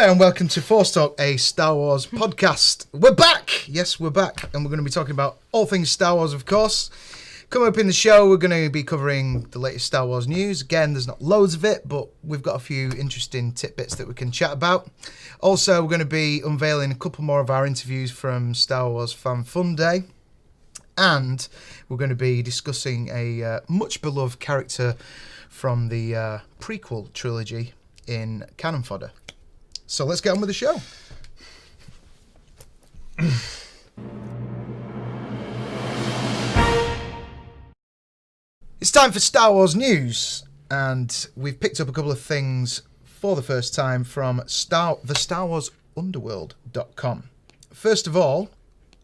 there and welcome to Force Talk, a Star Wars podcast. We're back! Yes, we're back. And we're going to be talking about all things Star Wars, of course. Coming up in the show, we're going to be covering the latest Star Wars news. Again, there's not loads of it, but we've got a few interesting tidbits that we can chat about. Also, we're going to be unveiling a couple more of our interviews from Star Wars Fan Fun Day. And we're going to be discussing a much beloved character from the prequel trilogy in Cannon Fodder. So let's get on with the show. It's time for Star Wars news, and we've picked up a couple of things for the first time from the StarWarsUnderworld.com. First of all,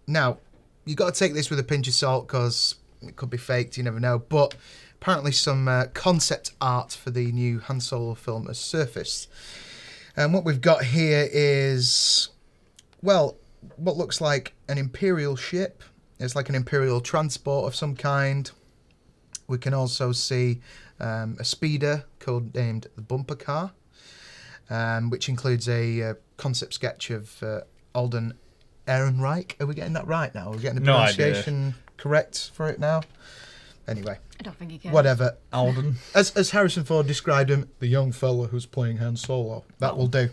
now, you've got to take this with a pinch of salt because it could be faked, you never know, but apparently some concept art for the new Han Solo film has surfaced. And what we've got here is, well, what looks like an Imperial ship. It's like an Imperial transport of some kind. We can also see a speeder codenamed the Bumper Car, which includes a concept sketch of Alden Ehrenreich. Are we getting that right now? Are we getting the pronunciation correct for it now? Anyway. I don't think you can. Whatever. Alden. As Harrison Ford described him, the young fella who's playing Han Solo. That will do.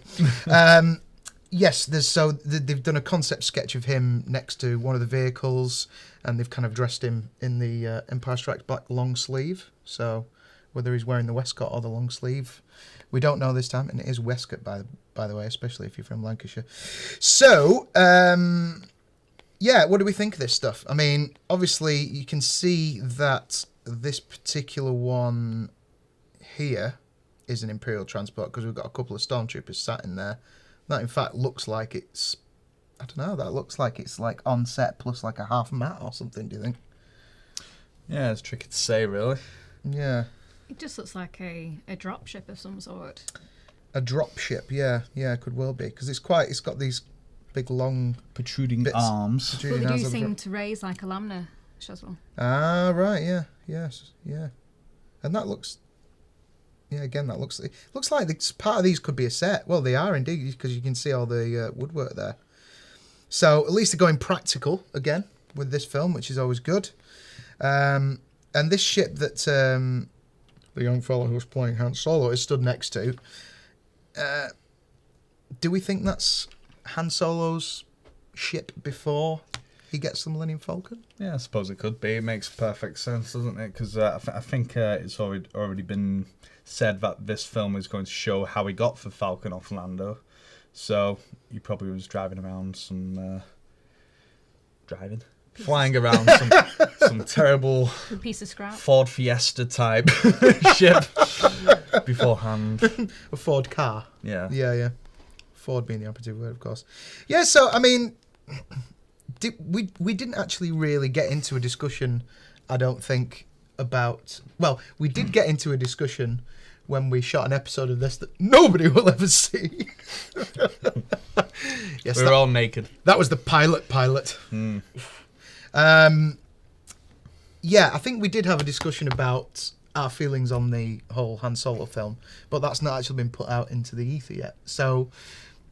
Yes, they've done a concept sketch of him next to one of the vehicles, and they've kind of dressed him in the Empire Strikes Back long sleeve. So whether he's wearing the waistcoat or the long sleeve, we don't know this time. And it is waistcoat, by the way, especially if you're from Lancashire. So, yeah, what do we think of this stuff? I mean, obviously, you can see that this particular one here is an Imperial transport because we've got a couple of stormtroopers sat in there. That, in fact, looks like it's, I don't know, that looks like it's like on set plus like a half mat or something, do you think? Yeah, it's tricky to say, really. Yeah. It just looks like a drop ship of some sort. A drop ship, yeah, it could well be because it's got these big long protruding arms. But they do seem to raise like a laminar chisel. Ah, right, yeah, yes, yeah, and that looks, yeah, again, it looks like part of these could be a set. Well, they are indeed because you can see all the woodwork there. So at least they're going practical again with this film, which is always good. And this ship that the young fellow who was playing Han Solo is stood next to. Do we think that's Han Solo's ship before he gets the Millennium Falcon? Yeah, I suppose it could be. It makes perfect sense, doesn't it? Because I think it's already been said that this film is going to show how he got the Falcon off Lando. So he probably was flying around some terrible piece of scrap Ford Fiesta type ship beforehand. A Ford car. Yeah. Yeah. Ford being the operative word, of course. Yeah, so, I mean, we didn't actually really get into a discussion, I don't think, about... Well, we did get into a discussion when we shot an episode of this that nobody will ever see. Yes, we were all naked. That was the pilot. Yeah, I think we did have a discussion about our feelings on the whole Han Solo film, but that's not actually been put out into the ether yet. So,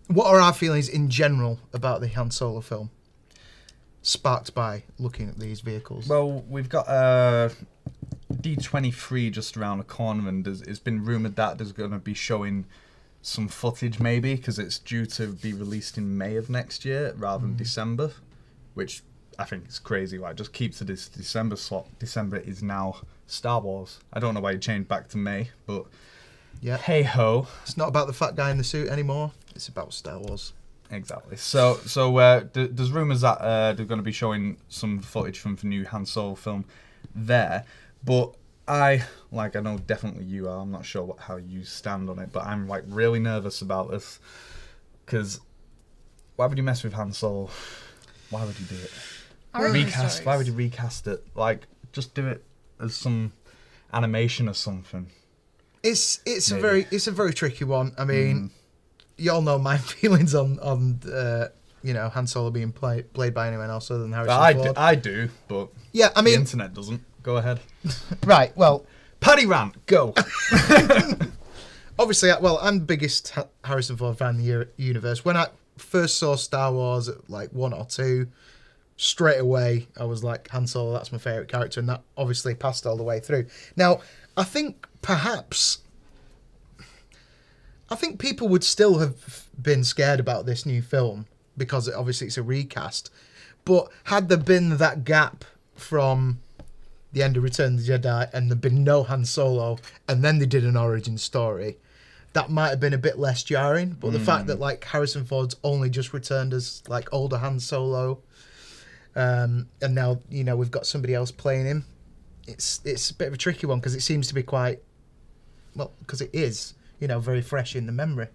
what are our feelings in general about the Han Solo film, sparked by looking at these vehicles? Well, we've got D23 just around the corner, and it's been rumoured that there's going to be showing some footage, maybe, because it's due to be released in May of next year rather than December, which I think is crazy. Like, just keep to this December slot. December is now Star Wars. I don't know why you changed back to May, but yeah, hey ho. It's not about the fat guy in the suit anymore. It's about Star Wars. Exactly. So there's rumours that they're going to be showing some footage from the new Han Solo film there, but I know definitely you are. I'm not sure how you stand on it, but I'm like really nervous about this because why would you mess with Han Solo? Why would you do it? Recast? Why would you recast it? Like, just do it as some animation or something. It's a very tricky one. I mean, you all know my feelings on Han Solo being played by anyone else other than Harrison Ford. I do, but yeah, I mean, the internet doesn't. Go ahead. Right. Well, Paddy rant. Go. obviously, well, I'm the biggest Harrison Ford fan in the universe. When I first saw Star Wars at like 1 or 2, straight away I was like, Han Solo, that's my favourite character, and that obviously passed all the way through. Now, I think people would still have been scared about this new film because obviously it's a recast. But had there been that gap from the end of Return of the Jedi and there'd been no Han Solo and then they did an origin story, that might have been a bit less jarring. But the fact that like Harrison Ford's only just returned as like older Han Solo, and now we've got somebody else playing him, it's a bit of a tricky one because it seems to be quite, well, because it is very fresh in the memory.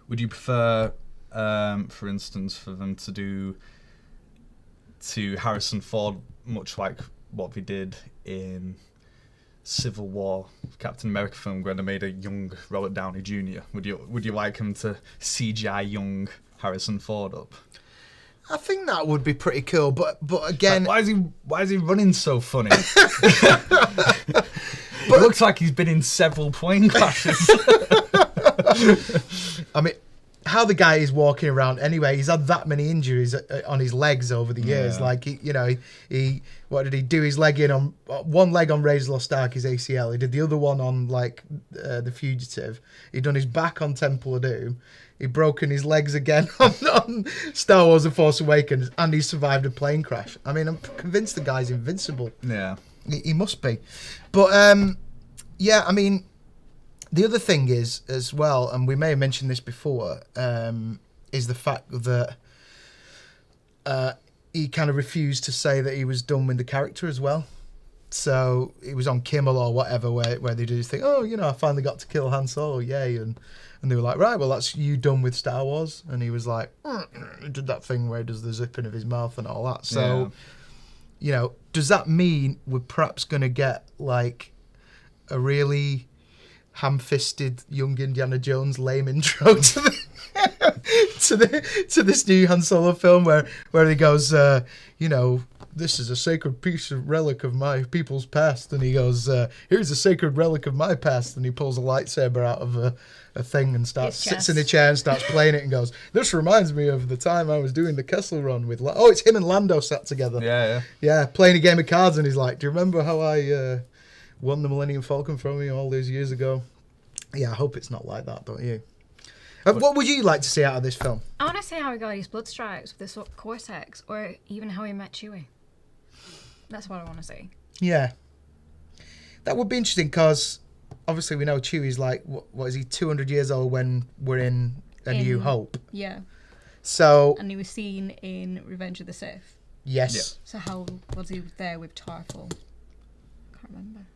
Would you prefer, for instance, for them to do to Harrison Ford much like what they did in Civil War, Captain America film, where they made a young Robert Downey Jr.? Would you like him to CGI young Harrison Ford up? I think that would be pretty cool, but again, like, why is he running so funny? It looks like he's been in several plane crashes. I mean, how the guy is walking around anyway, he's had that many injuries on his legs over the years. Yeah. Like, he what did he do? His leg in on one leg on Raiders of the Lost Ark, his ACL. He did the other one on like The Fugitive. He'd done his back on Temple of Doom. He'd broken his legs again on Star Wars: The Force Awakens, and he survived a plane crash. I mean, I'm convinced the guy's invincible. Yeah, he must be. But yeah, I mean, the other thing is as well, and we may have mentioned this before, is the fact that he kind of refused to say that he was done with the character as well. So it was on Kimmel or whatever where they do this thing, I finally got to kill Han Solo, yay, and they were like, right, well, that's you done with Star Wars. And he was like, he did that thing where he does the zipping of his mouth and all that. So, does that mean we're perhaps going to get like a really ham-fisted young Indiana Jones lame intro to this new Han Solo film where he goes, this is a sacred piece of relic of my people's past, and he goes, here's a sacred relic of my past, and he pulls a lightsaber out of a thing and sits in a chair and starts playing it and goes, this reminds me of the time I was doing the Kessel Run with it's him and Lando sat together, yeah, playing a game of cards, and he's like, do you remember how I won the Millennium Falcon from you all those years ago? Yeah, I hope it's not like that, don't you? What would you like to see out of this film? I want to see how he got his blood stripes with this cortex, or even how he met Chewie. That's what I want to see. Yeah. That would be interesting, because obviously we know Chewie's like, what is he, 200 years old when we're in A New Hope? Yeah. So... And he was seen in Revenge of the Sith. Yes. Yeah. So how was he there with Tarful? Can't remember.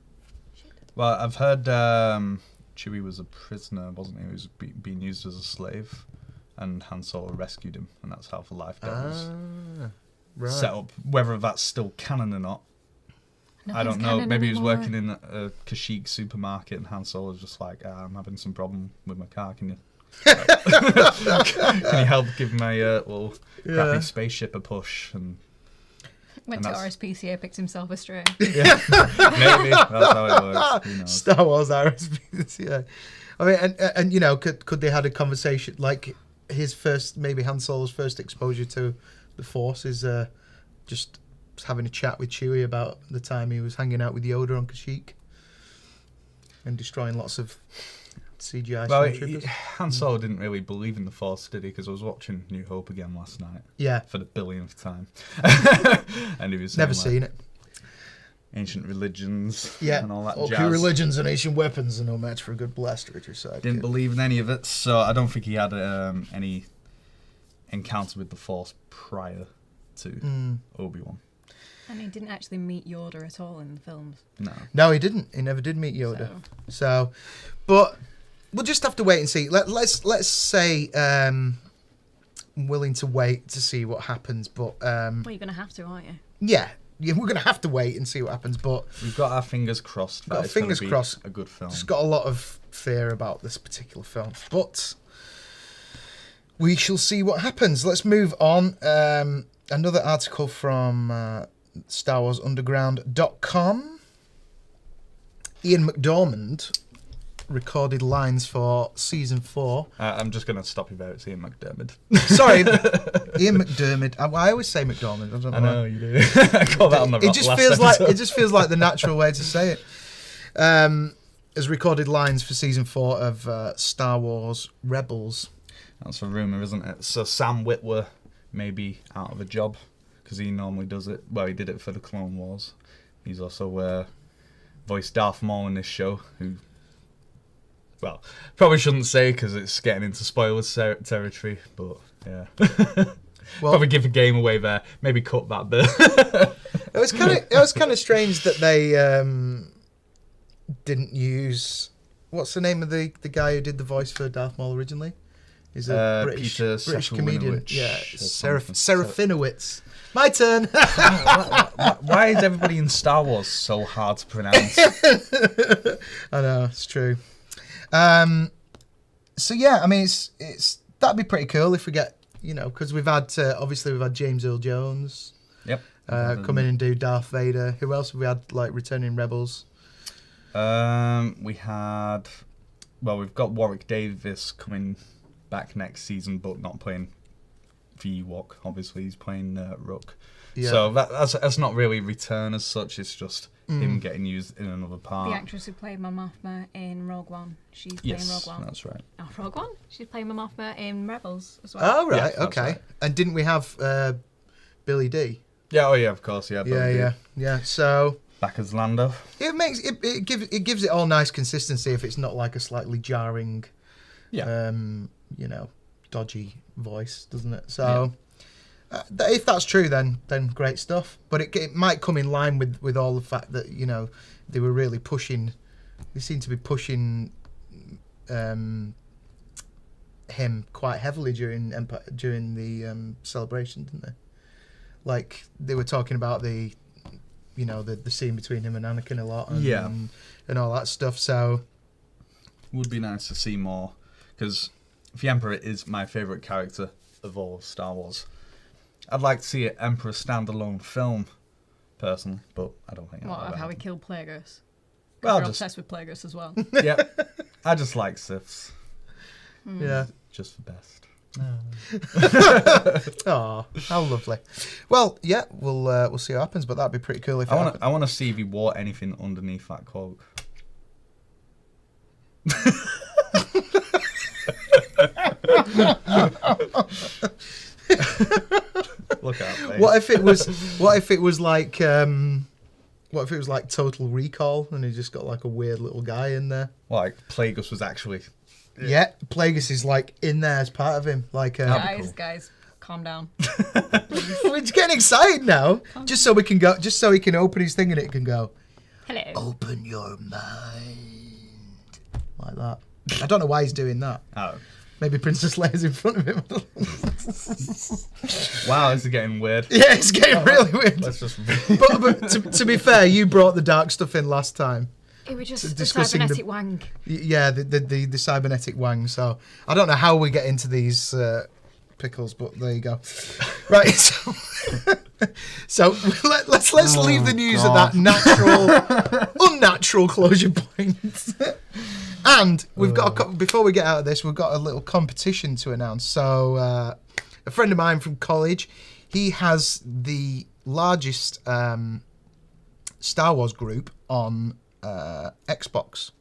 Shit. Well, I've heard Chewie was a prisoner, wasn't he? He was being used as a slave, and Han Solo rescued him, and that's how the Life Devils right. set up. Whether that's still canon or not, I don't know. Canon Maybe he was anymore. working in a Kashyyyk supermarket, and Han Solo's just like, I'm having some problem with my car. Can you help give my little crappy spaceship a push? And Went to RSPCA, picked himself a stray. yeah, maybe that's how it works. Who knows? Star Wars RSPCA. I mean, and could they had a conversation like his first, maybe Han Solo's first exposure to the Force is just having a chat with Chewie about the time he was hanging out with Yoda on Kashyyyk and destroying lots of CGI stormtroopers. Han Solo didn't really believe in the Force, did he? Because I was watching New Hope again last night. Yeah. For the billionth time. And he was Never saying, seen it. Ancient religions Yeah. and all that All jazz. pure religions and ancient weapons are no match for a good blaster at your side. Didn't believe in any of it, so I don't think he had any encounter with the Force prior to Obi-Wan. And he didn't actually meet Yoda at all in the films. No, he didn't. He never did meet Yoda. So but we'll just have to wait and see. Let's say I'm willing to wait to see what happens. But Well, you're going to have to, aren't you? yeah, we're going to have to wait and see what happens. But We've got our fingers crossed. got It's fingers gonna be crossed. A good film. Just got a lot of fear about this particular film. But we shall see what happens. Let's move on. Another article from StarWarsUnderground.com. Ian McDormand recorded lines for season 4. I'm just going to stop you there. It's Ian McDermott. Sorry, Ian McDermott. I always say McDormand. I don't know. I know you do. I got that on the It just feels like the natural way to say it. Has recorded lines for season 4 of Star Wars Rebels. That's a rumour, isn't it? So Sam Witwer may be out of a job because he normally does it. Well, he did it for the Clone Wars. He's also voiced Darth Maul in this show, who, well, probably shouldn't say because it's getting into spoilers territory, but yeah. Well, probably give the game away there. Maybe cut that bit. It was kind of strange that they didn't use, what's the name of the guy who did the voice for Darth Maul originally? He's a British comedian. Yeah, Serafinowicz. My turn. Why is everybody in Star Wars so hard to pronounce? I know, it's true. So yeah, I mean, it's that'd be pretty cool if we get, because we've had obviously we've had James Earl Jones. Yep. Come in and do Darth Vader. Who else have we had like returning Rebels? We've got Warwick Davis coming back next season, but not playing for Ewok. Obviously, he's playing Rook. Yeah. So that's not really return as such. It's just him getting used in another part. The actress who played Mos Mothma in Rogue One. She's playing Rogue One. That's right. Oh, Rogue One? She's playing Mos Mothma in Rebels as well. Oh, right. Yeah, okay. right. And didn't we have Billy D? Yeah. Oh, yeah. Of course. Yeah. Yeah. So back as Lando. It gives it all nice consistency if it's not like a slightly jarring, dodgy voice, doesn't it? So if that's true, then great stuff. But it might come in line with all the fact that they were really pushing. They seem to be pushing him quite heavily during the celebration, didn't they? Like they were talking about the scene between him and Anakin a lot, and all that stuff. So would be nice to see more, because the Emperor is my favourite character of all of Star Wars. I'd like to see an Emperor standalone film, personally, but I don't think. What, of how he killed Plagueis? Well, you're obsessed with Plagueis as well. Yeah, I just like Siths. Yeah, just the best. Oh, how lovely. Well, yeah, we'll see what happens, but that'd be pretty cool if I want to see if he wore anything underneath that cloak. Look out, mate. What if it was like Total Recall and he just got like a weird little guy in there? Like Plagueis was actually. Yeah, Plagueis is like in there as part of him. Like guys, calm down. We're getting excited now. Just so he can open his thing and it can go. Hello. Open your mind. Like that. I don't know why he's doing that. Oh. Maybe Princess Leia's in front of him. Wow, this is getting weird. Yeah, it's getting really weird. Let's just. But to be fair, you brought the dark stuff in last time. It was just the cybernetic wang. Yeah, the cybernetic wang. So I don't know how we get into these pickles, but there you go. Right. So let's leave the news at that unnatural closure point. And we've got before we get out of this, we've got a little competition to announce. So a friend of mine from college, he has the largest Star Wars group on Xbox.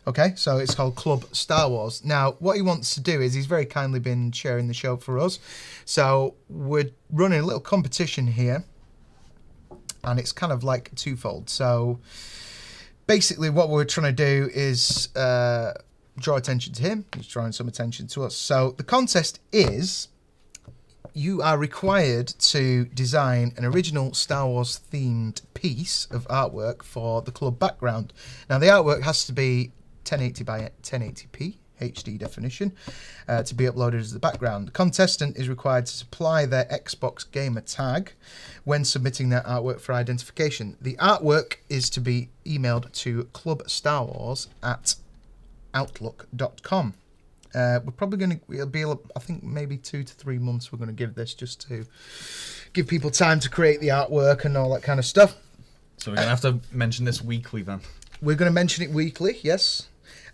Okay, so it's called Club Star Wars. Now, what he wants to do is he's very kindly been sharing the show for us. So we're running a little competition here, and it's kind of like twofold. So basically what we're trying to do is draw attention to him. He's drawing some attention to us. So the contest is you are required to design an original Star Wars themed piece of artwork for the club background. Now the artwork has to be 1080 by 1080p HD definition to be uploaded as the background. The contestant is required to supply their Xbox gamer tag when submitting their artwork for identification. The artwork is to be emailed to clubstarwars@outlook.com. We're probably going to, it'll be, I think, maybe 2 to 3 months we're going to give this, just to give people time to create the artwork and all that kind of stuff. So we're going to have to mention this weekly then. We're going to mention it weekly, yes.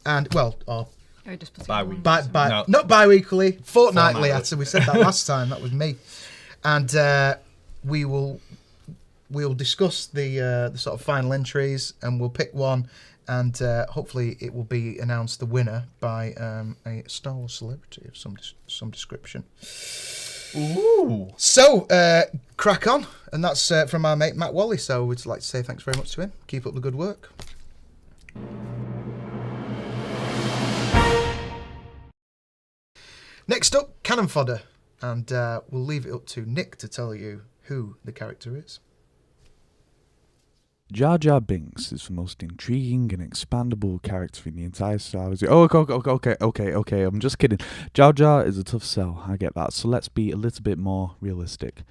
and Just put it Bi-weekly. on. not bi-weekly, fortnightly. Fortnightly. We said that last time. That was me. And we'll discuss the sort of final entries, and we'll pick one, and hopefully it will be announced the winner by a Star Wars celebrity of some description. Ooh. So, crack on. And that's from our mate Matt Wally. So we'd like to say thanks very much to him. Keep up the good work. Next up, Cannon Fodder. And we'll leave it up to Nick to tell you who the character is. Jar Jar Binks is the most intriguing and expandable character in the entire Star Wars. Okay, I'm just kidding. Jar Jar is a tough sell, I get that, so let's be a little bit more realistic.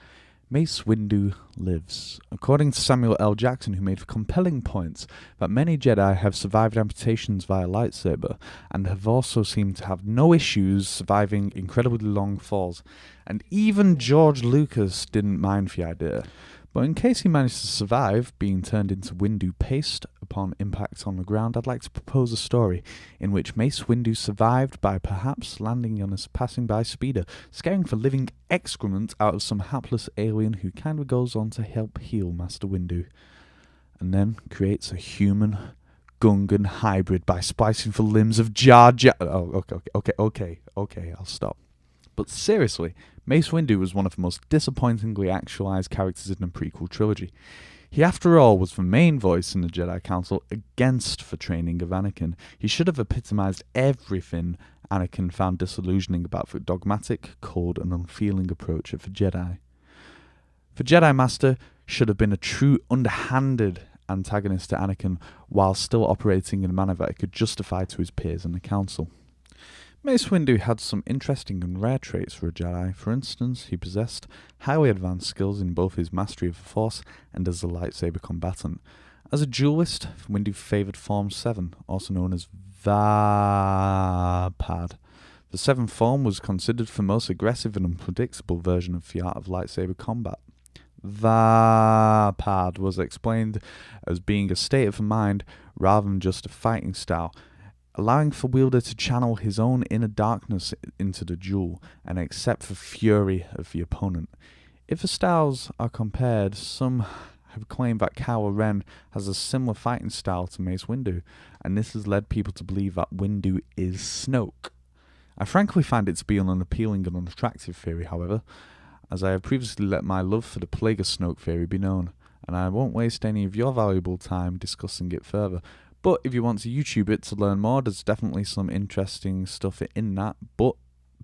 Mace Windu lives. According to Samuel L. Jackson, who made compelling points that many Jedi have survived amputations via lightsaber, and have also seemed to have no issues surviving incredibly long falls. And even George Lucas didn't mind the idea. But in case he managed to survive being turned into Windu paste upon impact on the ground, I'd like to propose a story in which Mace Windu survived by perhaps landing on a passing-by speeder, scaring the living excrement out of some hapless alien who kind of goes on to help heal Master Windu, and then creates a human Gungan hybrid by splicing the limbs of Jar Jar. Oh, okay, I'll stop. But seriously, Mace Windu was one of the most disappointingly actualized characters in the prequel trilogy. He, after all, was the main voice in the Jedi Council against the training of Anakin. He should have epitomized everything Anakin found disillusioning about the dogmatic, cold, and unfeeling approach of the Jedi. The Jedi Master should have been a true underhanded antagonist to Anakin, while still operating in a manner that he could justify to his peers in the Council. Mace Windu had some interesting and rare traits for a Jedi. For instance, he possessed highly advanced skills in both his mastery of the Force and as a lightsaber combatant. As a duelist, Windu favoured Form 7, also known as Vaapad. The seventh form was considered the most aggressive and unpredictable version of the art of lightsaber combat. Vaapad was explained as being a state of the mind rather than just a fighting style, allowing the wielder to channel his own inner darkness into the duel and accept the fury of the opponent. If the styles are compared, some have claimed that Kylo Ren has a similar fighting style to Mace Windu, and this has led people to believe that Windu is Snoke. I frankly find it to be an unappealing and unattractive theory, however, as I have previously let my love for the Plague of Snoke theory be known, and I won't waste any of your valuable time discussing it further. But if you want to YouTube it to learn more, there's definitely some interesting stuff in that. But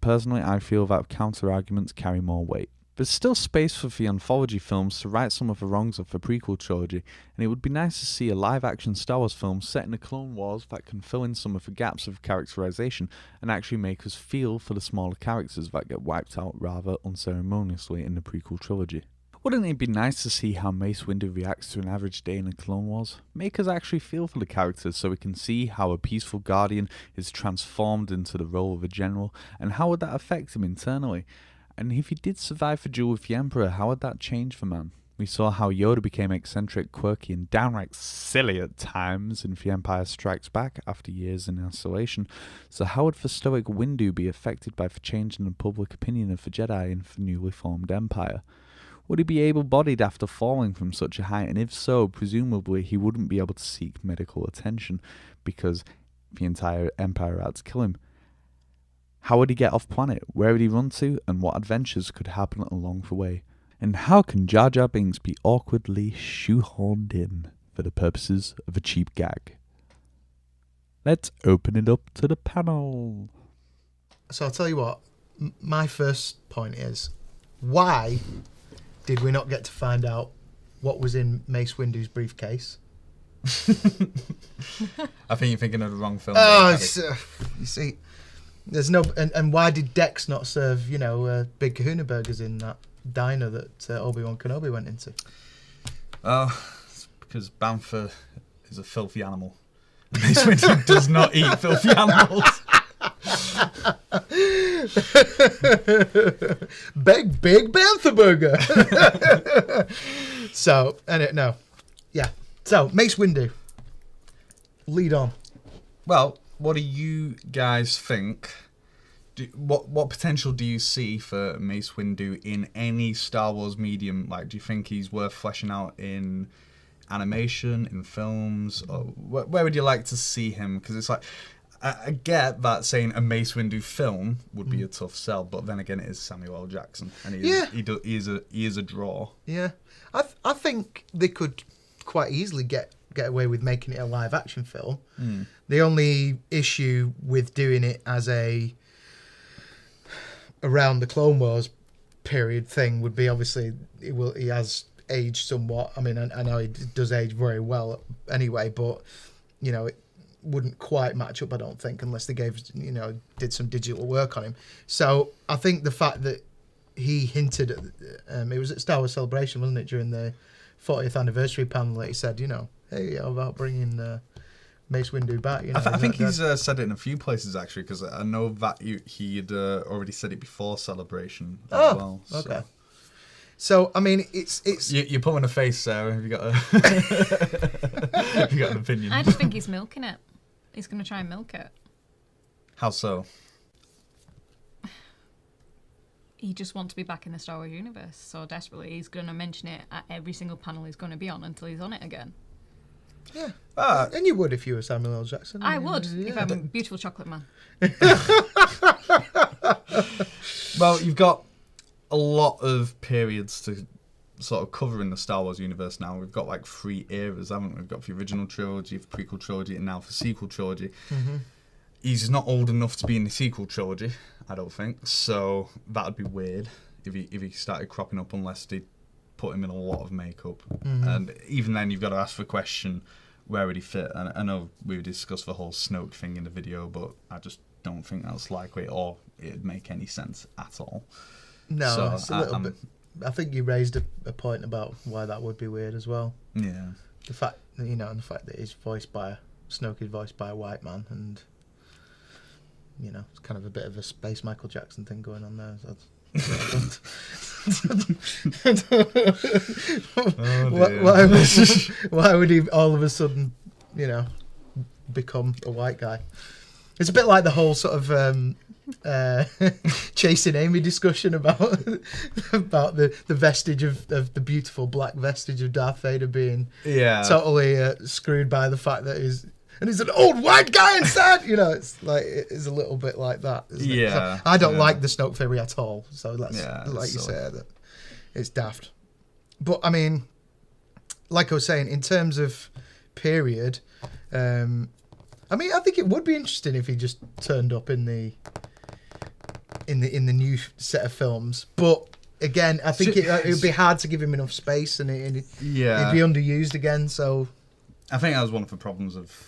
personally, I feel that counter-arguments carry more weight. There's still space for the anthology films to right some of the wrongs of the prequel trilogy, and it would be nice to see a live-action Star Wars film set in the Clone Wars that can fill in some of the gaps of characterization and actually make us feel for the smaller characters that get wiped out rather unceremoniously in the prequel trilogy. Wouldn't it be nice to see how Mace Windu reacts to an average day in the Clone Wars? Make us actually feel for the characters so we can see how a peaceful guardian is transformed into the role of a general, and how would that affect him internally? And if he did survive the duel with the Emperor, how would that change the man? We saw how Yoda became eccentric, quirky, and downright silly at times in The Empire Strikes Back after years in isolation. So how would the stoic Windu be affected by the change in the public opinion of the Jedi in the newly formed Empire? Would he be able-bodied after falling from such a height, and if so, presumably he wouldn't be able to seek medical attention because the entire Empire had to kill him. How would he get off planet? Where would he run to? And what adventures could happen along the way? And how can Jar Jar Binks be awkwardly shoehorned in for the purposes of a cheap gag? Let's open it up to the panel. So I'll tell you what, my first point is, why did we not get to find out what was in Mace Windu's briefcase? I think you're thinking of the wrong film. Oh, you see, there's no... And why did Dex not serve, big kahuna burgers in that diner that Obi-Wan Kenobi went into? Oh, it's because Bamford is a filthy animal. Mace Windu does not eat filthy animals. Big Bantha burger. So, no. Yeah. So, Mace Windu. Lead on. Well, what do you guys think? What potential do you see for Mace Windu in any Star Wars medium? Like, do you think he's worth fleshing out in animation, in films? Or where would you like to see him? Because it's like, I get that saying a Mace Windu film would be a tough sell, but then again, it is Samuel L. Jackson, and he is a draw. Yeah, I think they could quite easily get away with making it a live action film. The only issue with doing it as a around the Clone Wars period thing would be, obviously he has aged somewhat. I mean, I know he does age very well anyway, but it wouldn't quite match up, I don't think, unless they did some digital work on him. So I think the fact that he hinted at, it was at Star Wars Celebration, wasn't it, during the 40th anniversary panel, that he said, hey, how about bringing Mace Windu back? I think he's said it in a few places, actually, because I know that he had already said it before Celebration as well. So. Okay. So, I mean, it's... You're pulling a face, Sarah. Have you got an opinion? I just think he's milking it. He's going to try and milk it. How so? He just wants to be back in the Star Wars universe so desperately. He's going to mention it at every single panel he's going to be on until he's on it again. Yeah. And you would if you were Samuel L. Jackson. I would, if I'm a beautiful chocolate man. Well, you've got a lot of periods to sort of cover in the Star Wars universe now. We've got like 3 eras, haven't we? We've got the original trilogy, the prequel trilogy, and now the sequel trilogy. Mm-hmm. He's not old enough to be in the sequel trilogy, I don't think. So that'd be weird if he started cropping up, unless they put him in a lot of makeup. Mm-hmm. And even then, you've got to ask the question, where would he fit? And I know we discussed the whole Snoke thing in the video, but I just don't think that's likely, or it'd make any sense at all. No, so it's a little bit. I think you raised a point about why that would be weird as well. Yeah. The fact that he's voiced by Snoke is voiced by a white man, and it's kind of a bit of a space Michael Jackson thing going on there. So why would he all of a sudden, become a white guy? It's a bit like the whole sort of Chasing Amy discussion about the vestige of the beautiful black vestige of Darth Vader being totally screwed by the fact that he's an old white guy inside. It's like it's a little bit like that. Isn't it? So I don't like the Snoke theory at all. So let's you say that it's daft. But I mean, like I was saying, in terms of period, I think it would be interesting if he just turned up in the new set of films. But again, I think it would be hard to give him enough space, and he'd be underused again. So I think that was one of the problems of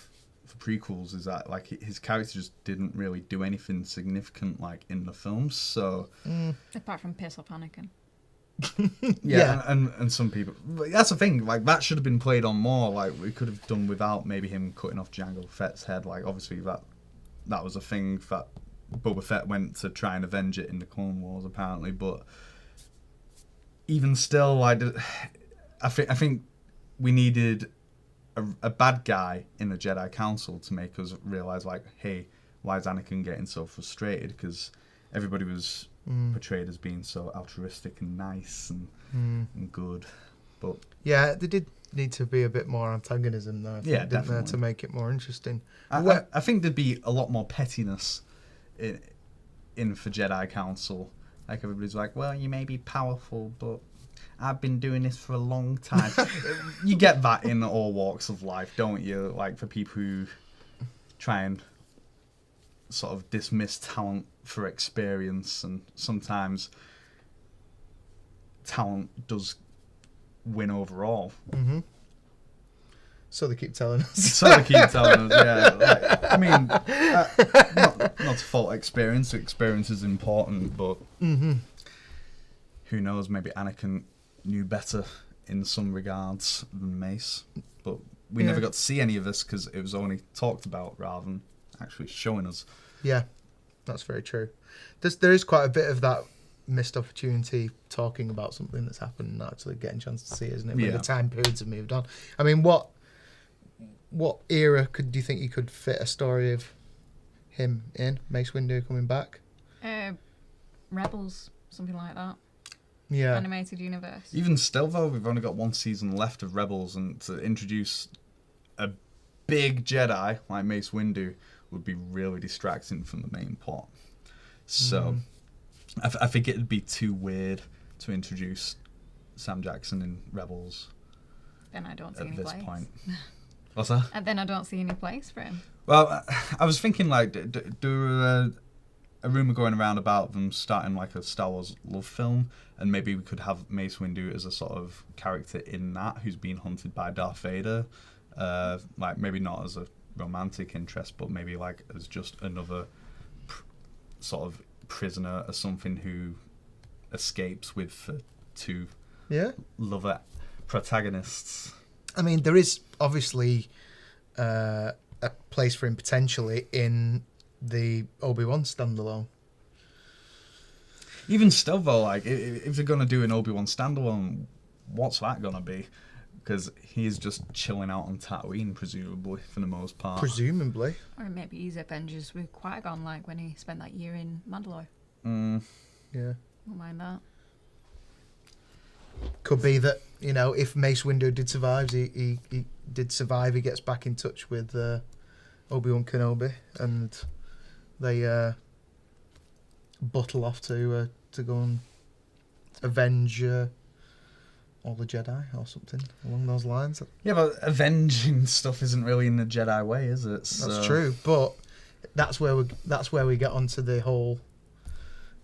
prequels, is that like his character just didn't really do anything significant like in the films. So apart from piss off Anakin. And some people, that's the thing, like that should have been played on more. Like we could have done without maybe him cutting off Jango Fett's head. Like obviously that was a thing that Boba Fett went to try and avenge it in the Clone Wars apparently, but even still, like I think we needed a bad guy in the Jedi Council to make us realise, like, hey, why is Anakin getting so frustrated? Because everybody was portrayed as being so altruistic and nice and good. But yeah, there did need to be a bit more antagonism there, didn't there, to make it more interesting. I think thered be a lot more pettiness in for Jedi Council. Like everybody's like, well, you may be powerful, but I've been doing this for a long time. You get that in all walks of life, don't you? Like for people who try and sort of dismiss talent for experience, and sometimes talent does win overall. Mm-hmm. So they keep telling us. Yeah. Like, I mean, not to fault experience. Experience is important, but who knows? Maybe Anakin knew better in some regards than Mace. But we never got to see any of this because it was only talked about rather than actually showing us. Yeah, that's very true. There is quite a bit of that missed opportunity talking about something that's happened and actually getting a chance to see, isn't it? When the time periods have moved on. I mean, what era do you think you could fit a story of him in? Mace Windu coming back? Rebels, something like that. Yeah. Animated universe. Even still, though, we've only got one season left of Rebels, and to introduce a big Jedi like Mace Windu would be really distracting from the main plot. So, I think it'd be too weird to introduce Sam Jackson in Rebels. Then I don't see at any this place. point. What's that? And then I don't see any place for him. Well, I was thinking, like, do a rumour going around about them starting, like, a Star Wars love film, and maybe we could have Mace Windu as a sort of character in that, who's being hunted by Darth Vader. Like, maybe not as a romantic interest, but maybe, like, as just another sort of prisoner or something who escapes with two lover protagonists. I mean, there is obviously a place for him potentially in the Obi-Wan standalone. Even still, though, like, if they're going to do an Obi-Wan standalone, what's that going to be? Because he's just chilling out on Tatooine, presumably, for the most part. Presumably. Or maybe he's Avengers with Qui-Gon, like when he spent that year in Mandalore. Yeah. Won't mind that. Could be that, you know, if Mace Windu did survive, he did survive, he gets back in touch with Obi-Wan Kenobi, and they buttle off to go and avenge all the Jedi or something along those lines. Yeah, but avenging stuff isn't really in the Jedi way, is it? That's true, but that's where we get onto the whole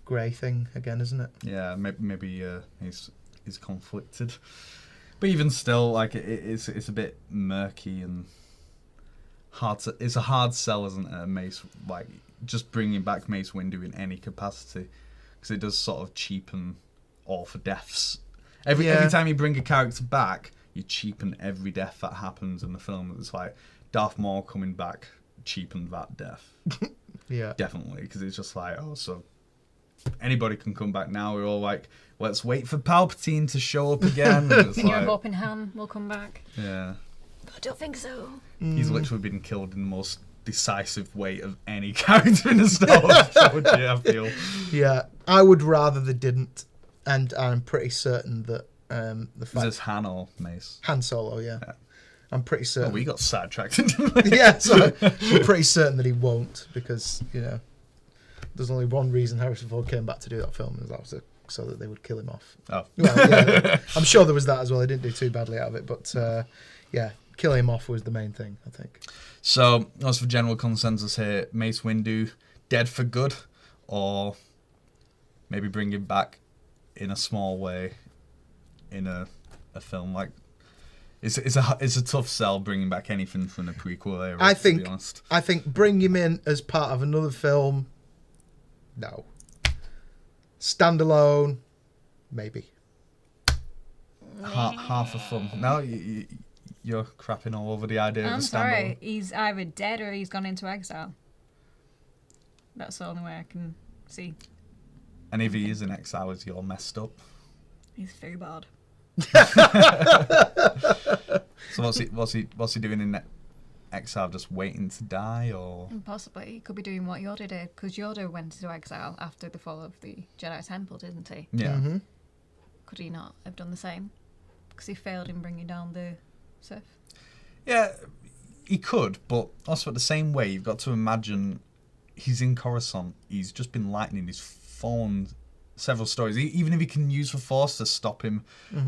grey thing again, isn't it? Yeah, maybe he's conflicted, but even still, like, it's a bit murky and hard. It's a hard sell, isn't it? Mace, like, just bringing back Mace Windu in any capacity, because it does sort of cheapen all the deaths. Every time you bring a character back, you cheapen every death that happens in the film. It's like Darth Maul coming back cheapened that death. Yeah, definitely, because it's just like, oh, so anybody can come back now. We're all like, let's wait for Palpatine to show up again. And you're hoping Han will come back. Yeah, I don't think so. He's literally been killed in the most decisive way of any character in the Star Wars trilogy, I feel. Yeah, I would rather they didn't, and I'm pretty certain that the fact... Is this Han or Mace? Han Solo, yeah. I'm pretty certain. Oh, we got sidetracked. Yeah, so I'm pretty certain that he won't, because, you know, there's only one reason Harrison Ford came back to do that film, and that was so that they would kill him off. Oh. Well, yeah, I'm sure there was that as well. They didn't do too badly out of it, but yeah, killing him off was the main thing, I think. So, as for general consensus here, Mace Windu dead for good, or maybe bring him back in a small way in a film. Like, it's a tough sell bringing back anything from the prequel era. To be honest. I think bring him in as part of another film. No. Standalone, maybe. Half a fun. No, you're crapping all over the idea of a standalone. I'm sorry, he's either dead or he's gone into exile. That's the only way I can see. And if he is in exile, is he all messed up? He's very bad. So what's he doing in exile? Just waiting to die, or possibly he could be doing what Yoda did, because Yoda went into exile after the fall of the Jedi Temple, didn't he? Yeah. Mm-hmm. Could he not have done the same? Because he failed in bringing down the Sith. Yeah, he could, but also at the same way, you've got to imagine he's in Coruscant. He's just been lightning his phone several stories. Even if he can use the Force to stop him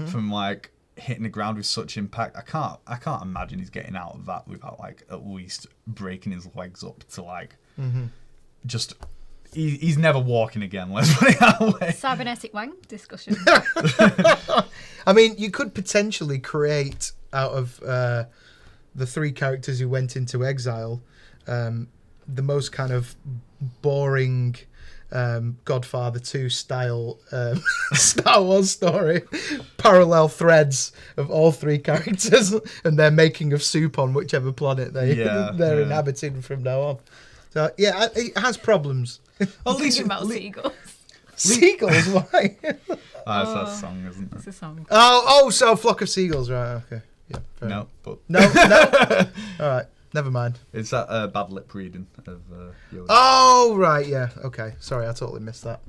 from, like, hitting the ground with such impact, I can't imagine he's getting out of that without, like, at least breaking his legs up to, like, just... He's never walking again, let's put it that way. Cybernetic wang discussion. I mean, you could potentially create out of the three characters who went into exile the most kind of boring Godfather 2 style Star Wars story. Parallel threads of all three characters and their making of soup on whichever planet they're inhabiting from now on. So, yeah, it has problems. At least Thinking about seagulls. Seagulls? Why? That's that song, isn't it? It's a song. Oh, so a flock of seagulls, right? Okay, yeah. No, but No. All right. Never mind. It's that bad lip reading of Yoda. Oh, right, yeah. Okay. Sorry, I totally missed that.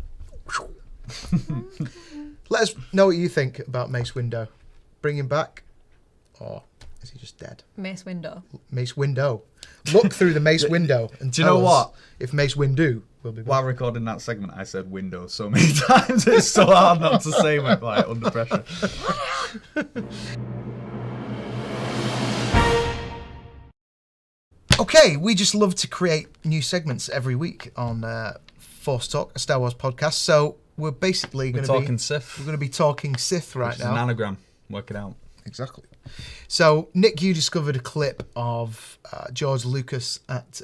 Let us know what you think about Mace Windu. Bring him back, or is he just dead? Mace Windu. Mace Windu. Look through the Mace window and Do you tell know us what? if Mace Windu will be back. While recording that segment, I said window so many times. It's so hard not to say it like under pressure. Okay, we just love to create new segments every week on Force Talk, a Star Wars podcast. So we're basically We're going talking Sith. We're going to be talking Sith right Which is now. an anagram. Work it out. Exactly. So, Nick, you discovered a clip of George Lucas at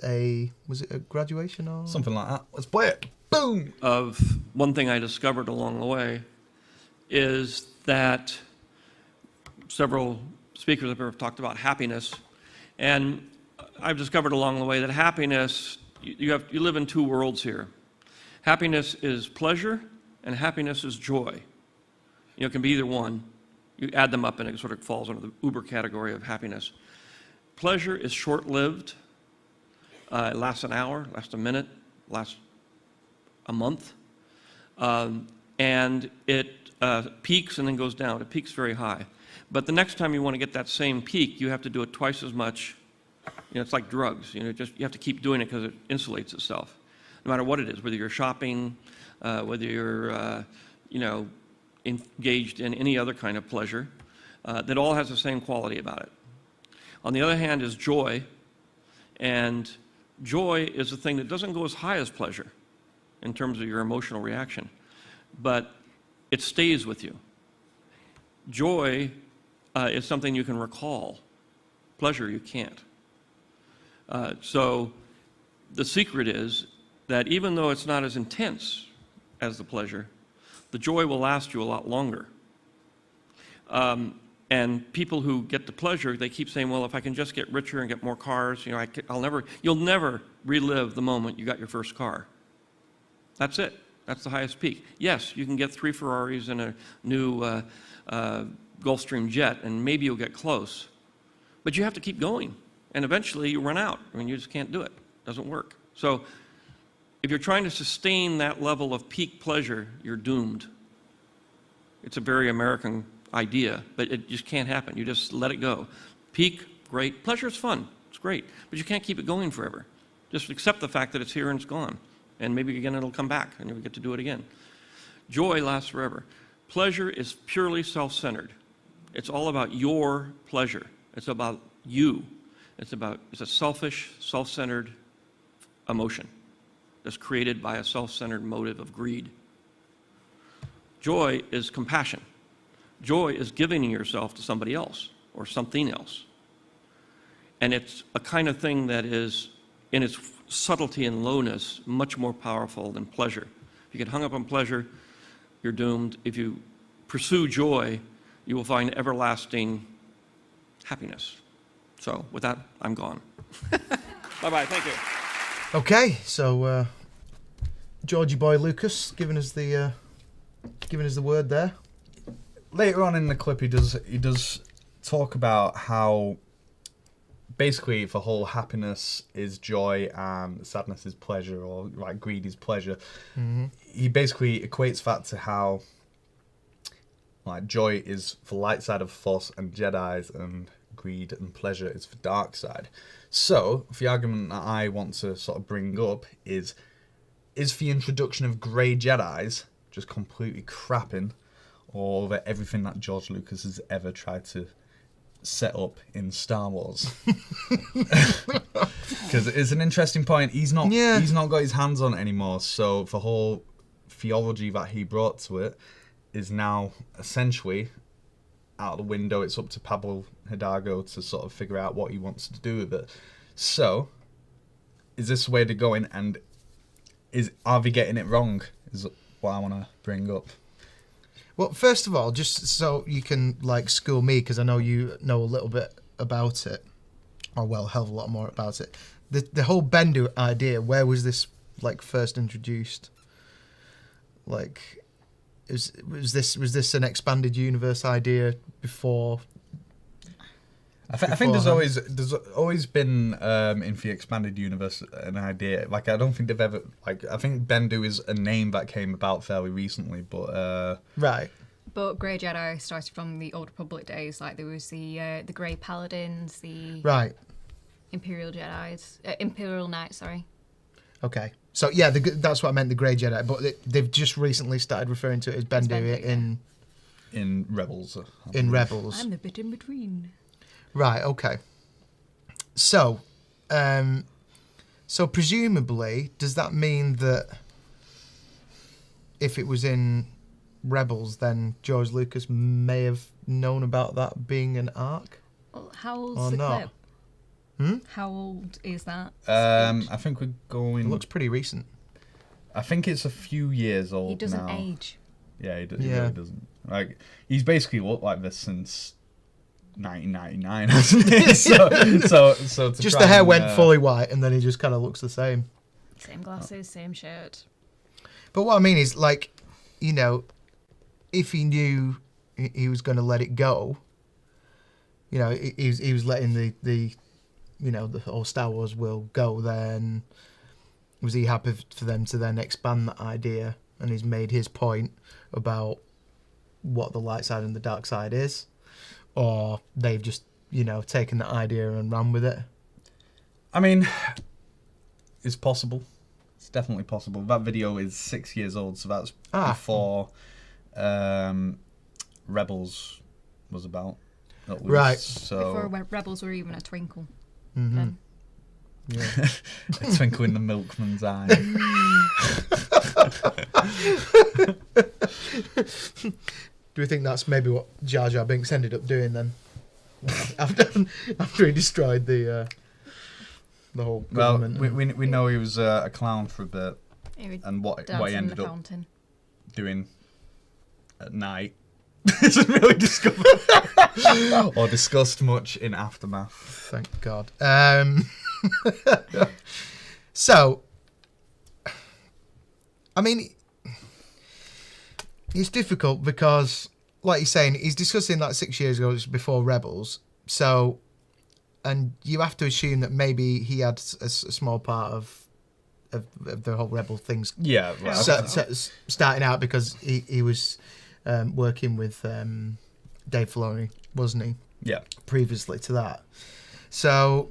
was it a graduation or Something like that. Let's play it. Boom! Of one thing I discovered along the way is that several speakers up here have talked about happiness, and I've discovered along the way that happiness, you live in two worlds here. Happiness is pleasure, and happiness is joy. It can be either one. You add them up and it sort of falls under the uber category of happiness. Pleasure is short-lived. It lasts an hour, lasts a minute, lasts a month. And it peaks and then goes down. It peaks very high. But the next time you want to get that same peak, you have to do it twice as much. It's like drugs. You have to keep doing it because it insulates itself. No matter what it is, whether you're shopping, whether you're, engaged in any other kind of pleasure, that all has the same quality about it. On the other hand is joy, and joy is the thing that doesn't go as high as pleasure in terms of your emotional reaction, but it stays with you. Joy is something you can recall. Pleasure you can't. So the secret is that even though it's not as intense as the pleasure, the joy will last you a lot longer. And people who get the pleasure, they keep saying, well, if I can just get richer and get more cars, you'll never relive the moment you got your first car. That's it. That's the highest peak. Yes, you can get 3 Ferraris and a new Gulfstream jet, and maybe you'll get close. But you have to keep going, and eventually you run out. You just can't do it. It doesn't work. So if you're trying to sustain that level of peak pleasure, you're doomed. It's a very American idea, but it just can't happen. You just let it go. Peak, great. Pleasure is fun. It's great. But you can't keep it going forever. Just accept the fact that it's here and it's gone. And maybe again it'll come back and you'll get to do it again. Joy lasts forever. Pleasure is purely self-centered. It's all about your pleasure. It's about you. It's a selfish, self-centered emotion that's created by a self-centered motive of greed. Joy is compassion. Joy is giving yourself to somebody else or something else. And it's a kind of thing that is, in its subtlety and lowness, much more powerful than pleasure. If you get hung up on pleasure, you're doomed. If you pursue joy, you will find everlasting happiness. So with that, I'm gone. Bye-bye. Thank you. Okay, so Georgie boy Lucas giving us the word there. Later on in the clip, he does talk about how basically for whole happiness is joy and sadness is pleasure, or like greed is pleasure. Mm-hmm. He basically equates that to how like joy is for light side of Force and Jedis, and greed and pleasure is for dark side. So the argument that I want to sort of bring up is the introduction of grey Jedis just completely crapping all over everything that George Lucas has ever tried to set up in Star Wars? Because it's an interesting point. He's not got his hands on it anymore, so the whole theology that he brought to it is now essentially out of the window. It's up to Pablo Hidalgo to sort of figure out what he wants to do with it. So is this the way they're going, and are they getting it wrong, is what I want to bring up. Well, first of all, just so you can like school me, because I know you know a little bit about it, or well, a hell of a lot more about it. The whole Bendu idea, where was this like first introduced? Like, was this an expanded universe idea before? I think there's always been in the expanded universe an idea. Like I don't think they've ever like. I think Bendu is a name that came about fairly recently, but right. But Grey Jedi started from the Old Republic days. Like there was the Grey Paladins, the Right. Imperial Jedi's, Imperial Knights. Sorry. Okay. So yeah, that's what I meant. The Grey Jedi, but they've just recently started referring to it as Bendu in Rebels. In Rebels. I'm the bit in between. Right. Okay. So, so presumably, does that mean that if it was in Rebels, then George Lucas may have known about that being an arc? Well, how old's Or the not? clip? How old is that? I think we're going. It looks pretty recent. I think it's a few years old. He doesn't now. age. Yeah, he really doesn't. Like he's basically looked like this since 1999, hasn't he? so to Just try the hair and, went fully white, and then he just kind of looks the same. Same glasses, same shirt. But what I mean is, like, you know, if he knew he was going to let it go, you know, he was letting the you know, the whole Star Wars will go, then was he happy for them to then expand that idea? And he's made his point about what the light side and the dark side is, or they've just, you know, taken that idea and run with it. I mean, it's possible. It's definitely possible. That video is 6 years old, so that's before Rebels was about. Right. So Before Rebels were even a twinkle. Mm-hmm. Then. Yeah. a twinkle in the milkman's eye. Do you think that's maybe what Jar Jar Binks ended up doing then? after he destroyed the whole government. Well, we know he was a clown for a bit, and what he ended up fountain. doing at night isn't really discovered or discussed much in Aftermath. Thank God. So, I mean, it's difficult because, like you're saying, he's discussing that 6 years ago, before Rebels. So, and you have to assume that maybe he had a small part of the whole Rebel things. Yeah, well, starting out because he was working with Dave Filoni, wasn't he? Yeah. Previously to that, so.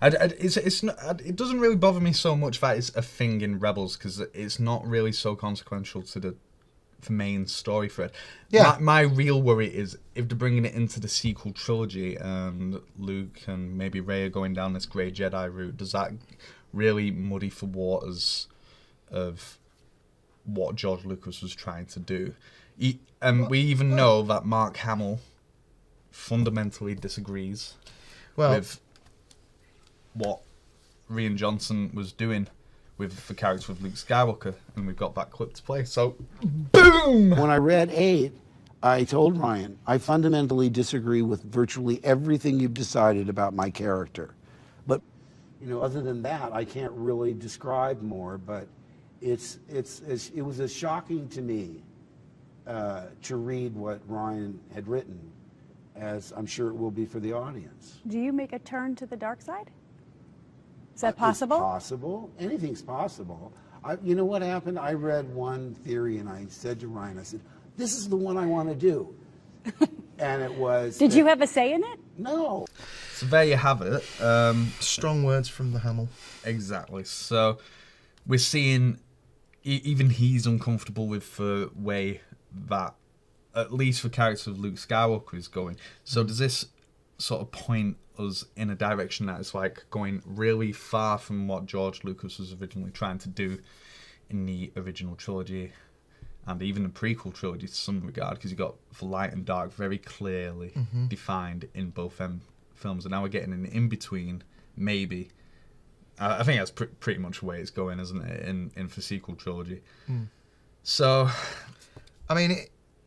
It's not, it doesn't really bother me so much that it's a thing in Rebels because it's not really so consequential to the main story thread. Yeah. My real worry is if they're bringing it into the sequel trilogy and Luke and maybe Rey are going down this Grey Jedi route, does that really muddy the waters of what George Lucas was trying to do? And we even know that Mark Hamill fundamentally disagrees with what Rian Johnson was doing with the character of Luke Skywalker, and we've got that clip to play. So, boom! When I read 8, I told Ryan, I fundamentally disagree with virtually everything you've decided about my character. But, you know, other than that, I can't really describe more, but it was as shocking to me to read what Ryan had written as I'm sure it will be for the audience. Do you make a turn to the dark side? Is that possible? It's possible. Anything's possible. You know what happened? I read one theory and I said to Ryan, I said, this is the one I want to do. And it was... Did you have a say in it? No. So there you have it. Strong words from the Hamill. Exactly. So we're seeing even he's uncomfortable with the way that at least the character of Luke Skywalker is going. So does this sort of point us in a direction that is like going really far from what George Lucas was originally trying to do in the original trilogy and even the prequel trilogy to some regard, because you got the light and dark very clearly defined in both them films, and now we're getting an in-between, maybe. I think that's pretty much the way it's going, isn't it, in the sequel trilogy. So I mean,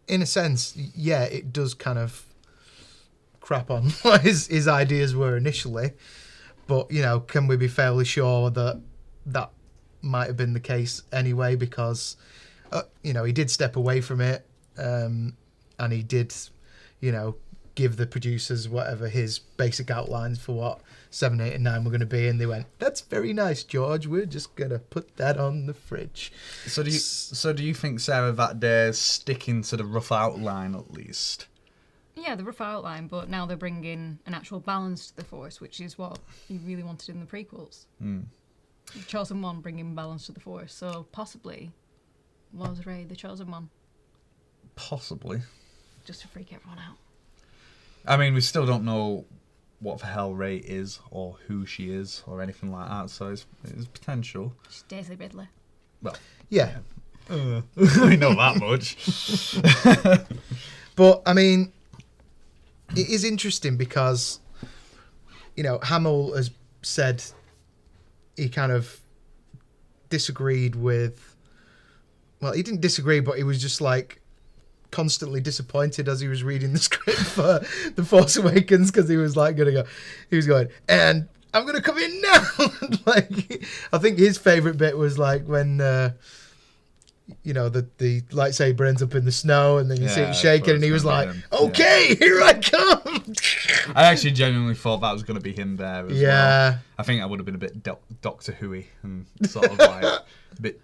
in a sense, yeah, it does kind of crap on what his ideas were initially, but, you know, can we be fairly sure that that might have been the case anyway, because you know, he did step away from it, and he did, you know, give the producers whatever his basic outlines for what 7, 8, and 9 were going to be, and they went, "That's very nice, George. We're just gonna put that on the fridge." So do you think Sarah that they're sticking to the rough outline at least? Yeah, the rough outline, but now they're bringing an actual balance to the Force, which is what you really wanted in the prequels. The Chosen One bringing balance to the Force, so possibly was Rey the Chosen One, Possibly. just to freak everyone out. I mean, we still don't know what the hell Rey is or who she is or anything like that, so it's potential. She's Daisy Ridley. Well, Yeah, we know that much. but I mean, it is interesting because, Hamill has said he kind of disagreed with. Well, he didn't disagree, but he was just like constantly disappointed as he was reading the script for The Force Awakens, because he was like he was going, and I'm gonna come in now. Like, I think his favorite bit was like when the lightsaber ends up in the snow and then you see it shaking, and he was like, "Okay, here I come." I actually genuinely thought that was going to be him there as well. I think that would have been a bit Doctor Who-y and sort of like a bit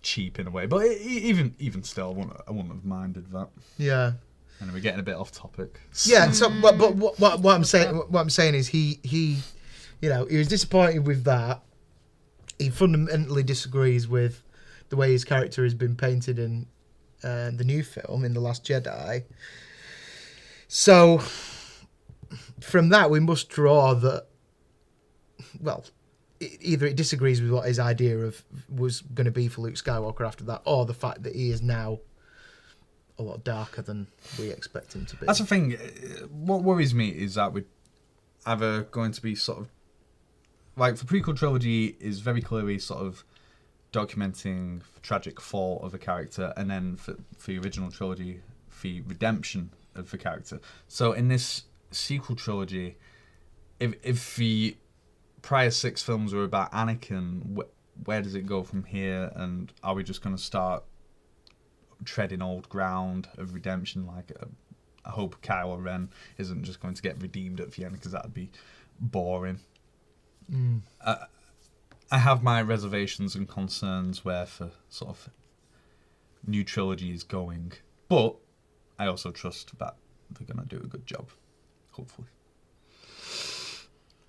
cheap in a way, but even still, I wouldn't have minded that. Yeah. And we're getting a bit off topic. Yeah. So, but what I'm saying is he was disappointed with that. He fundamentally disagrees with the way his character has been painted in the new film, in The Last Jedi. So, from that, we must draw that, well, either it disagrees with what his idea of was going to be for Luke Skywalker after that, or the fact that he is now a lot darker than we expect him to be. That's the thing. What worries me is that we're either going to be sort of, like, the prequel trilogy is very clearly sort of documenting the tragic fall of a character, and then for the original trilogy, the redemption of the character. So in this sequel trilogy, if the prior 6 films were about Anakin, where does it go from here? And are we just going to start treading old ground of redemption? Like, I hope Kylo Ren isn't just going to get redeemed at the end, because that would be boring. I have my reservations and concerns where the sort of new trilogy is going, but I also trust that they're going to do a good job, hopefully.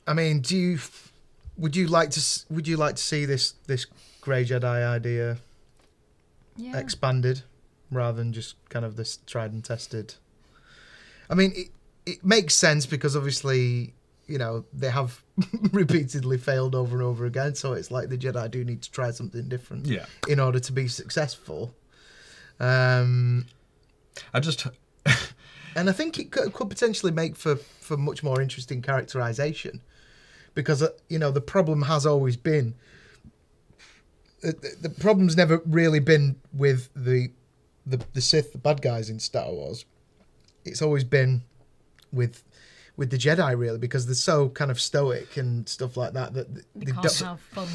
I mean, would you like to see this Grey Jedi idea expanded rather than just kind of this tried and tested? I mean, it makes sense because obviously, they have repeatedly failed over and over again, so it's like the Jedi do need to try something different in order to be successful. And I think it could potentially make for much more interesting characterization, because the problem has always been the problem's never really been with the Sith, the bad guys in Star Wars. It's always been with the Jedi, really, because they're so kind of stoic and stuff like that they can't have fun.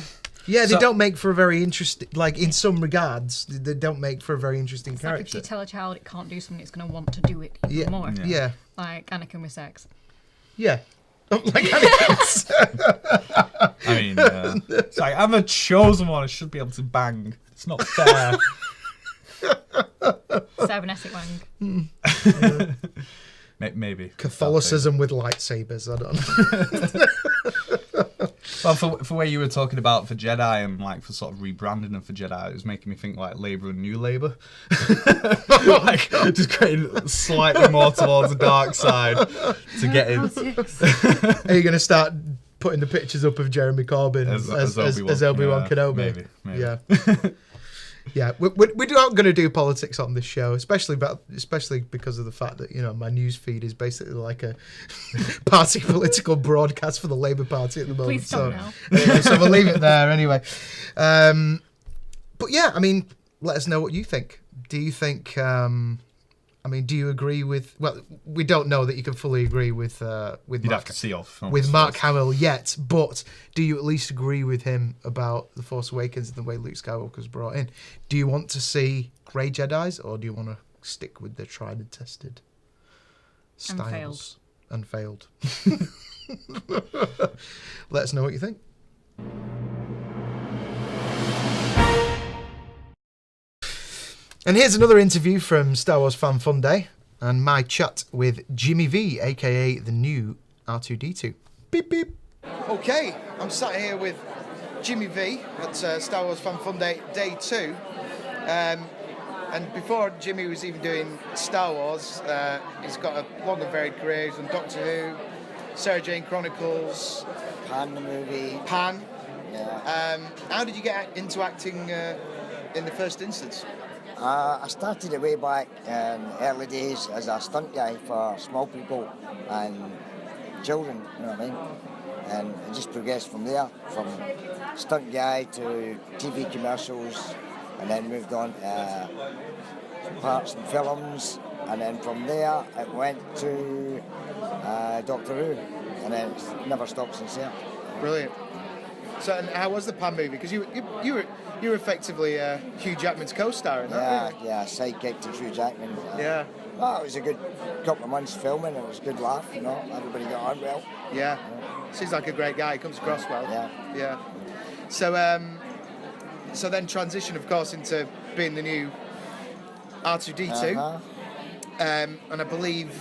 Yeah, they don't make for a very interesting, like, in some regards, they don't make for a very interesting character. Like if you tell a child it can't do something, it's going to want to do it even more. Yeah. Like Anakin with sex. Yeah. Like Anakin's. I mean, it's like, I'm a chosen one, I should be able to bang. It's not fair. Cybernetic wang. Maybe. Catholicism with lightsabers, I don't know. Well, for the way you were talking about for Jedi and like for sort of rebranding of the Jedi, it was making me think like Labour and New Labour. Like just creating slightly more towards the dark side to get in. Are you going to start putting the pictures up of Jeremy Corbyn as Obi-Wan Kenobi? Maybe. Yeah. Yeah, we're not going to do politics on this show, especially because of the fact that my news feed is basically like a party political broadcast for the Labour Party at the moment. Please stop now. Anyway, so we'll leave it there anyway. But yeah, I mean, let us know what you think. Do you think? Do you agree with? Well, we don't know that you can fully agree with You'd Mark, have to see off with Mark Hamill yet, but do you at least agree with him about The Force Awakens and the way Luke Skywalker's brought in? Do you want to see Grey Jedis, or do you want to stick with the tried and tested? styles. And failed. Let us know what you think. And here's another interview from Star Wars Fan Fun Day and my chat with Jimmy V, a.k.a. the new R2-D2. Beep, beep. Okay, I'm sat here with Jimmy V at Star Wars Fan Fun Day, Day 2. And before Jimmy was even doing Star Wars, he's got a long and varied career. He's on Doctor Who, Sarah Jane Chronicles, Pan the movie. Pan. Yeah. How did you get into acting in the first instance? I started it way back in early days as a stunt guy for small people and children, you know what I mean? And it just progressed from there, from stunt guy to TV commercials, and then moved on to parts and films, and then from there it went to Doctor Who, and then it's never stopped since there. Brilliant. So, and how was the Pan movie? Because you were effectively Hugh Jackman's co-star in that, weren't you? Yeah, sidekick to Hugh Jackman. Yeah. Well, it was a good couple of months filming. It was a good laugh, you know. Everybody got on well. Yeah. Seems like a great guy. He comes across well. Yeah. So then transition, of course, into being the new R2-D2. Uh-huh. And I believe,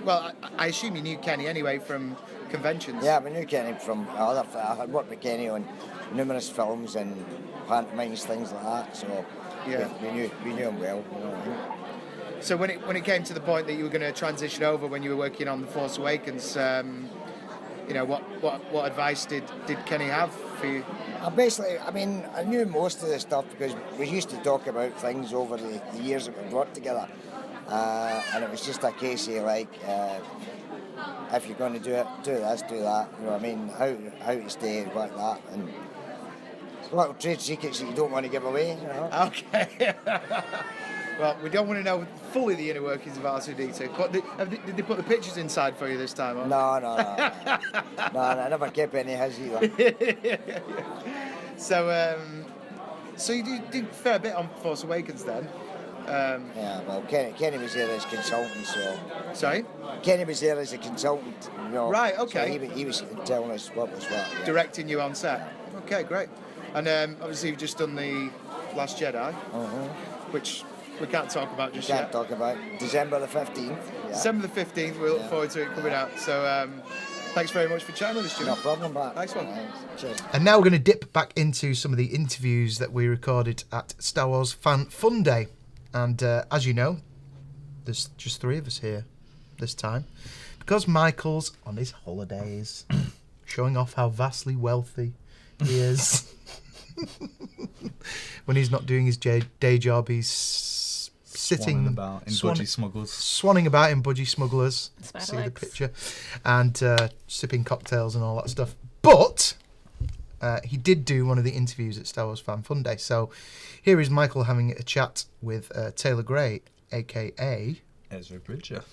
well, I assume you knew Kenny anyway from conventions. Yeah, we knew Kenny from other. I had worked with Kenny on numerous films and pantomimes, things like that. So yeah, we knew him well. You know. So when it came to the point that you were going to transition over when you were working on The Force Awakens, you know, what advice did Kenny have for you? I knew most of the stuff because we used to talk about things over the years that we worked together, and it was just a case of like, if you're going to do it, do this, do that. You know what I mean? How to stay like that, and little trade secrets that you don't want to give away. You know? Okay. Well, we don't want to know fully the inner workings of R2-D2, but did they put the pictures inside for you this time? Or? No. No, I never kept any of his either. So you did a fair bit on Force Awakens then? Yeah, well, Kenny was there as consultant, so... Sorry? Kenny was there as a consultant, you know. Right, okay. So he was telling us what was what. Yeah. Directing you on set? Okay, great. And obviously you've just done The Last Jedi, which we can't talk about just yet. Can't talk about. December the 15th. Yeah. December the 15th, we look forward to it coming out. So thanks very much for chatting with us, Jimmy. No problem, Pat. Nice one. Cheers. And now we're going to dip back into some of the interviews that we recorded at Star Wars Fan Fun Day. And as you know, there's just 3 of us here this time. Because Michael's on his holidays, showing off how vastly wealthy he is. When he's not doing his day job, he's sitting about in budgie smugglers. Swanning about in budgie smugglers. See legs. the picture. And sipping cocktails and all that stuff. But he did do one of the interviews at Star Wars Fan Fun Day. So here is Michael having a chat with Taylor Gray, a.K.A. Ezra Bridger.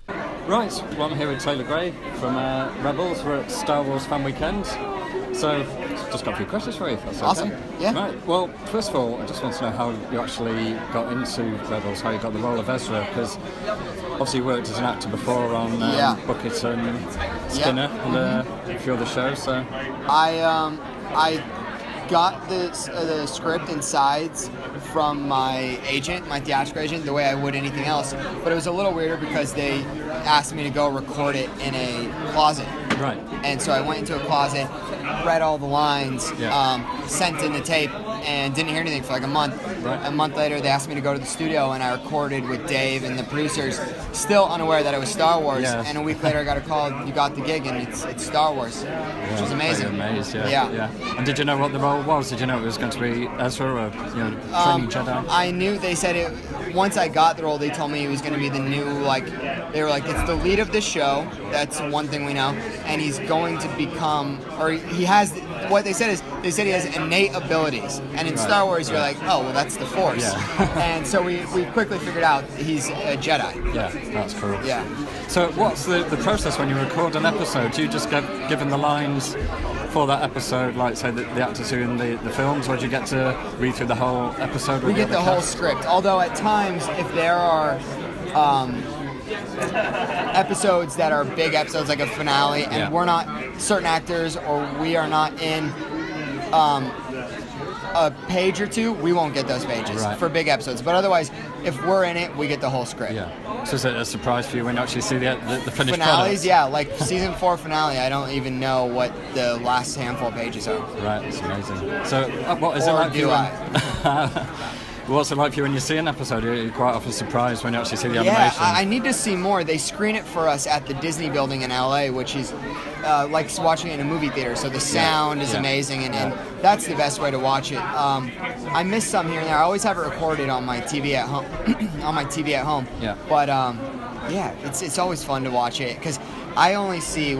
Right, well, I'm here with Taylor Gray from Rebels. We're at Star Wars Fan Weekend. So, just got a few questions for you, if that's awesome. Okay. Yeah. Right, well, first of all, I just want to know how you actually got into Rebels, how you got the role of Ezra, because obviously you worked as an actor before on Bucket and Skinner and a few other shows, so... I got the script and sides from my agent, my theatrical agent, the way I would anything else. But it was a little weirder because they asked me to go record it in a closet. Right. And so I went into a closet, read all the lines, sent in the tape, and didn't hear anything for like a month. Right. A month later, they asked me to go to the studio, and I recorded with Dave and the producers, still unaware that it was Star Wars. Yes. And a week later, I got a call, you got the gig, and it's Star Wars, which was amazing. Amazed, yeah. And did you know what the role was? Did you know it was going to be Ezra or training Jedi? I knew, they said it, once I got the role, they told me he was going to be the new, they were like, it's the lead of the show, that's one thing we know, and he's going to become, or he has, what they said is, they said he has innate abilities, and in Star Wars you're like, oh, well that's the Force. Yeah. And so we quickly figured out he's a Jedi. Yeah, that's cool. Yeah. So what's the process when you record an episode? Do you just get given the lines for that episode, like say the actors who are in the films, or do you get to read through the whole episode? We get the whole script, although at times if there are episodes that are big episodes, like a finale, and we're not certain actors or we are not in a page or two, we won't get those pages for big episodes. But otherwise, if we're in it, we get the whole script. Yeah. So is it a surprise for you when you actually see the finished finales? product? Yeah, like season 4 finale, I don't even know what the last handful of pages are. Right, it's amazing. So what is it like for you? What's it like for you when you see an episode? You're quite often surprised when you actually see the animation. Yeah, I need to see more. They screen it for us at the Disney building in LA, which is like watching it in a movie theater. So the sound is amazing, and that's the best way to watch it. I miss some here and there. I always have it recorded on my TV at home. on my TV at home. Yeah. But it's always fun to watch it because I don't see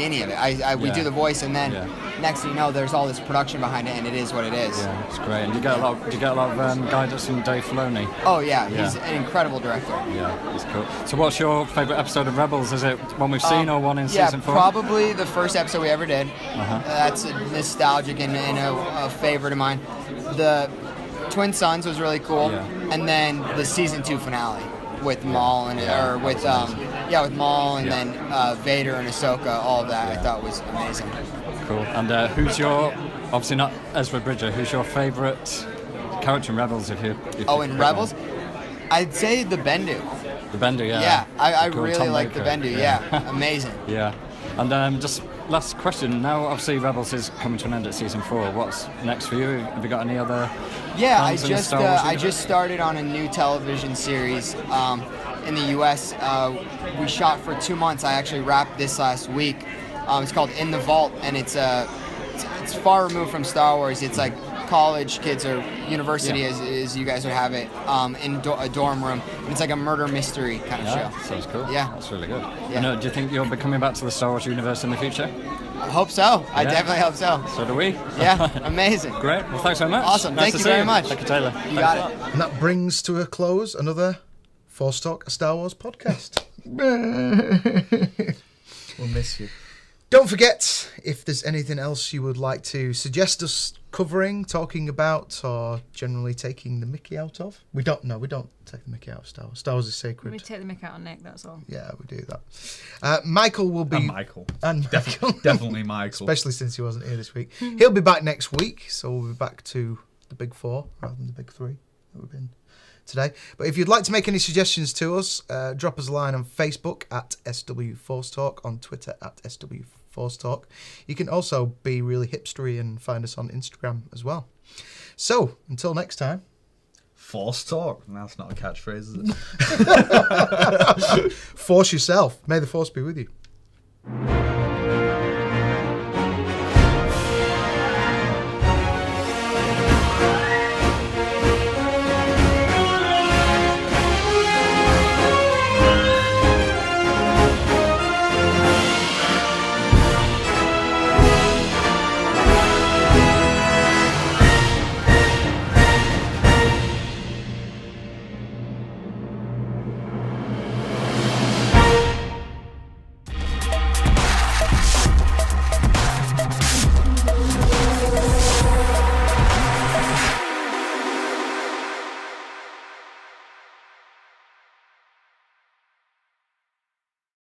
any of it. We do the voice, and then next thing you know, there's all this production behind it, and it is what it is. Yeah, it's great. And do you get a lot of guidance from Dave Filoni? Oh yeah, he's an incredible director. Yeah, he's cool. So what's your favourite episode of Rebels? Is it one we've seen or one in season 4? Yeah, probably the first episode we ever did. That's nostalgic and a favorite of mine. The Twin Sons was really cool, and then the season 2 finale with Maul and with Maul and then Vader and Ahsoka. All of that I thought was amazing. Cool. And who's your, obviously not Ezra Bridger, who's your favourite character in Rebels? If in Rebels, I'd say the Bendu. The Bendu, yeah. Yeah, I cool. really Tom like the Baker. Bendu. Yeah, amazing. Yeah. And just last question. Now, obviously, Rebels is coming to an end at season 4. What's next for you? Have you got any other? Yeah, plans in the Star Wars I just started on a new television series in the U.S. We shot for 2 months. I actually wrapped this last week. It's called In the Vault, and it's far removed from Star Wars. It's like college kids or university, as you guys would have it, in a dorm room. And it's like a murder mystery kind of show. Sounds cool. Yeah, that's really good. Yeah. And, do you think you'll be coming back to the Star Wars universe in the future? I hope so. I definitely hope so. So do we. Yeah, amazing. Great. Well, thanks very much. Awesome. Nice Thank to you very see much. Thank you, Taylor. You got it. And that brings to a close another Force Talk, a Star Wars podcast. We'll miss you. Don't forget, if there's anything else you would like to suggest us covering, talking about, or generally taking the mickey out of. We don't take the mickey out of Star Wars. Star Wars is sacred. We take the mickey out of Nick, that's all. Yeah, we do that. Michael will be... And Michael. Definitely Michael. Especially since he wasn't here this week. He'll be back next week, so we'll be back to the big 4 rather than the big 3 that we've been today. But if you'd like to make any suggestions to us, drop us a line on Facebook at SW Force Talk, on Twitter at SW Force Talk. You can also be really hipstery and find us on Instagram as well. So, until next time. Force Talk. That's not a catchphrase, is it? Force yourself. May the Force be with you.